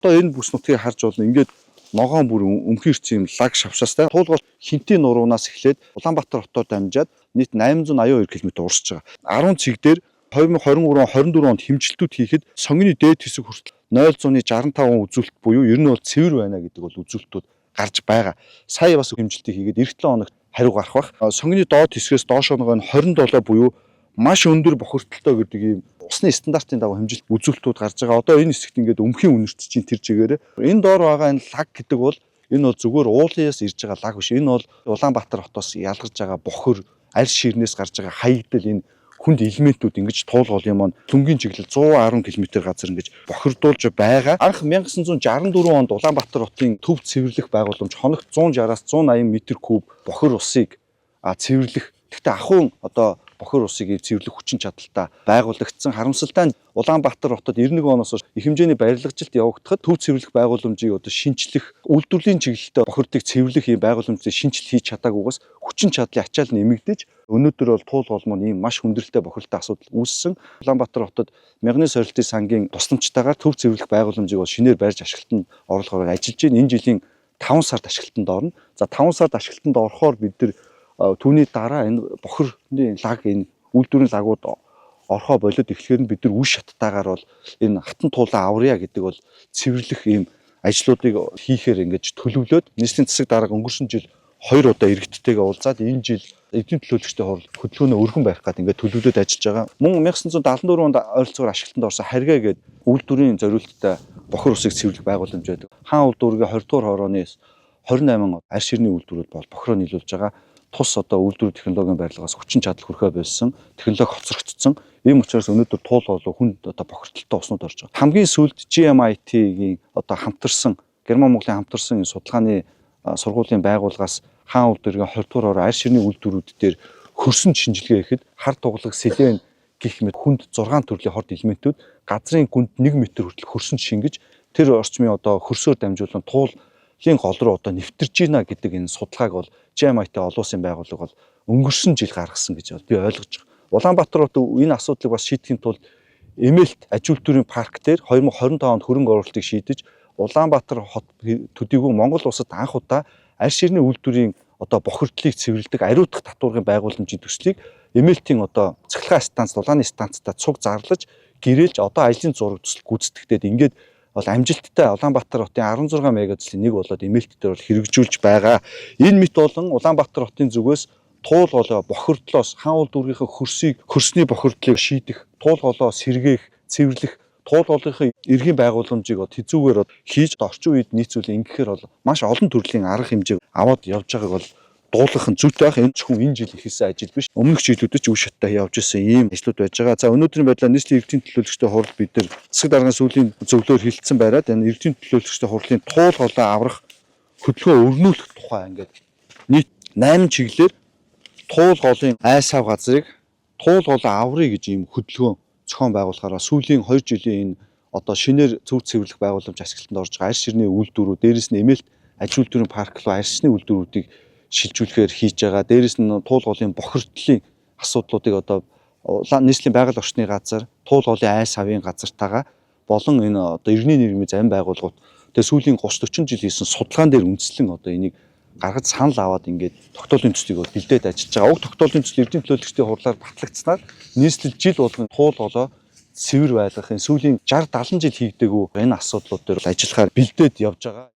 Одоо энэ бүс нутгийг харж болно. Ингээд ногоон бүр өмхөрч юм лаг шавшаастай. Туулгал Хинтийн нуруунаас эхлээд Улаанбаатар хотоор дамжаад нийт 882 км урсж байгаа. 10 цэг дээр 2023-24 онд хэмжилтүүд хийхэд сонгины дээд хэсэг хүртэл 0.65 үзүүлэлт буюу ер нь бол цэвэр байна гэдэг бол үзүүлэлтүүд гарч байгаа. Сая бас хэмжилтийг хийгээд эх 7 хоногт хариу гарах бах. Сонгины доод хэсгээс доош оноогоо 27 буюу маш өндөр бохирдолтой гэдэг ийм усны стандартын дагуу хэмжилт үзүүлэлтүүд гарч байгаа. Одоо энэ хэсэгт ингээд өмхийн үнэрч чинь тэр чигээр энэ доор байгаа энэ лаг гэдэг бол энэ бол зүгээр уулынаас ирж байгаа лаг биш. Энэ бол Улаанбаатар хотоос ялгарч байгаа бохир, аль ширнээс гарч байгаа хаягдал энэ хүнд элементүүд ингэж туулгал юм аа лүнгийн чиглэл 110 км газар ингэж бохирдуулж байгаа. Анх 1964 онд Улаанбаатар хотын төв цэвэрлэх байгууламж хоногт 160-аас 180 м3 бохир усыг цэвэрлэх. Гэхдээ ахуйн одоо бохир усыг цэвэрлэх хүчин чадалтай байгуулагдсан. Харамсалтай нь Улаанбаатар хотод 91 оноос хойш их хэмжээний барилгажилт явагдахад төв цэвэрлэх байгууламжийг одоо шинчлэх, үйлдвэрлэлийн чиглэлтэй бохирдыг цэвэрлэх ийм байгууламжийг шинжил хийж чадаагүйгээс хүчин чадлын ачаал нэмэгдэж өнөөдөр бол туул голмон ийм маш хүндрэлтэй бохирдолтой асуудал үүссэн. Улаанбаатар хотод мягны сорилтын сангийн тусламжтайгаар төв цэвэрлэх байгууламжийг бол шинээр барьж ашиглалтанд оруулахаар ажиллаж байна. Энэ жилийн 5 сард ашиглалтанд орно. За 5 сард ашиглалтанд орохоор бид нар түүний дараа энэ бохирны лаг энэ үйлдвэрийн лагууд орхоо болоод эхлэхээр нь бид нар үе шаттайгаар бол энэ хатан туулаа аврья гэдэг бол цэвэрлэх ийм ажлуудыг хийхээр ингэж төлөвлөөд нийслэлийн засаг дарга өнгөрсөн жил 2 удаа иргэдтэйгээ уулзаад энэ жил эдийн төлөөлөгчтэй хөтөлбөрөөр өргөн барих гэдэг ингээд төлөвлөд ажиллаж байгаа. Мөн 1974 онд ойролцоогоор ашиглалтанд орсон Харьгаа гэдэг үйлдвэрийн зориулалттай бохир усыг цэвэрлэх байгууламж байдаг. Хаан үйлдвэрийн 20 дугаар хорооны 28 арь ширний үйлдвэрүүд бол бохироо нийлүүлж байгаа. Тус одоо үйлдвэр технологийн барилгаас хүчин чадал хүрхээ болсон, технологи хоцрогдсон. Ийм учраас өнөөдөр туул болов хүнд одоо бохирдолтой уснууд орж байгаа. Хамгийн сүүлд GMIT-гийн одоо хамтарсан Герман Монголын хамтарсан судалгааны сургуулийн байгууллагаас хаан үйлдвэрийн 20 дугаар арь ширний үйлдвэрүүд дээр хөрсөн шинжилгээ хийхэд хар туглаг селен гэх мэт хүнд 6 төрлийн хорт элементүүд газрын гүнд 1 м хүртэл хөрсөн шингэж тэр орчмын одоо хөрсөөр дамжуулан туулын гол руу одоо нэвтэрж гинэ гэдэг энэ судалгааг бол GMIT олон улсын байгууллага бол өнгөрсөн жил гаргасан гэж би ойлгож байгаа. Улаанбаатар хот энэ асуудлыг бас шийдэхин тулд Эмэлт аж үйлдвэрийн парк дээр 2025 онд хөрөнгө оруулалтыг шийдэж Улаанбаатар хот төдийгүй Монгол улсад анх удаа арь ширний үйлдвэрийн одоо бохирдлыг цэвэрлэдэг ариутгах татваргын байгууламжийн төслийг Эмэлтийн одоо цахилгаан станц, дулааны станцтай цуг зарлаж гэрээлж одоо ажлын зураг төсөл гүйцэтгэдэг. Ингээд бол амжилттай Улаанбаатар хотын 16 мегацлын нэг болоод Эмэлт дээр бол хэрэгжүүлж байгаа. Энэ мэт болон Улаанбаатар хотын зүгээс туул голоо бохирдлоос хаан үйлдвэрийнхээ хөрсний бохирдлыг шийдэх, туул голоо сэргээх, цэвэрлэх, туул голынхаа эргийн байгууламжийг тэзүүгээр хийж орчин үед нийцүүлэн ингэхээр бол маш олон төрлийн арга хэмжээг аваад явж байгааг бол дуулах нь зүйтэй байх. Энэ ч хүн энэ жил хийсэн ажил биш. Өмнөх жилүүдэд ч үе шаттай явж исэн ийм ажлууд байж байгаа. За өнөөдрийн байдлаар нийслэлийн эрдэнэ төлөөлөгчтэй хурал бид нар засаг дарганы сүүлийн зөвлөөр хилцсэн байраад энэ эрдэнэ төлөөлөгчтэй хурлын туул голоо аврах хөдөлгөөн өрнүүлэх тухай ингээд нийт 8 чиглэлээр туул голын айсав газрыг туул голоо аврыг гэж ийм хөдөлгөөн зохион байгуулахаараа сүүлийн 2 жилийн энэ одоо шинээр зөв цэвэрлэх байгууламж ашиглалтанд орж байгаа арь ширний үйлдвэрүүд, дээрээс нь Эмэлт аж үйлдвэрийн парк руу арь ширний үйлдвэрүүдийг шилжүүлэхээр хийж байгаа. Дээрээс нь туул голын бохирдлын асуудлуудыг одоо нийслэлийн байгаль орчны газар, туул голын айс авийн газартайгаа болон энэ одоо иргэний нийгмийн зарим байгууллагууд тэгээ сүүлийн 30-40 жил хийсэн судалгаан дээр үндэслэн одоо энийг гаргаж санал аваад ингээд тогтоолын төслийг бэлдээд ажиллаж байгаа. Уг тогтоолын төсөл эрдэнэ төлөөлөгчдийн хурлаар батлагдсанаар нийслэл жил болгон туул голоо цэвэр байлгахын сүүлийн 60-70 жил хийгдээгүй энэ асуудлууд дээр ажиллахаар бэлдээд явж байгаа.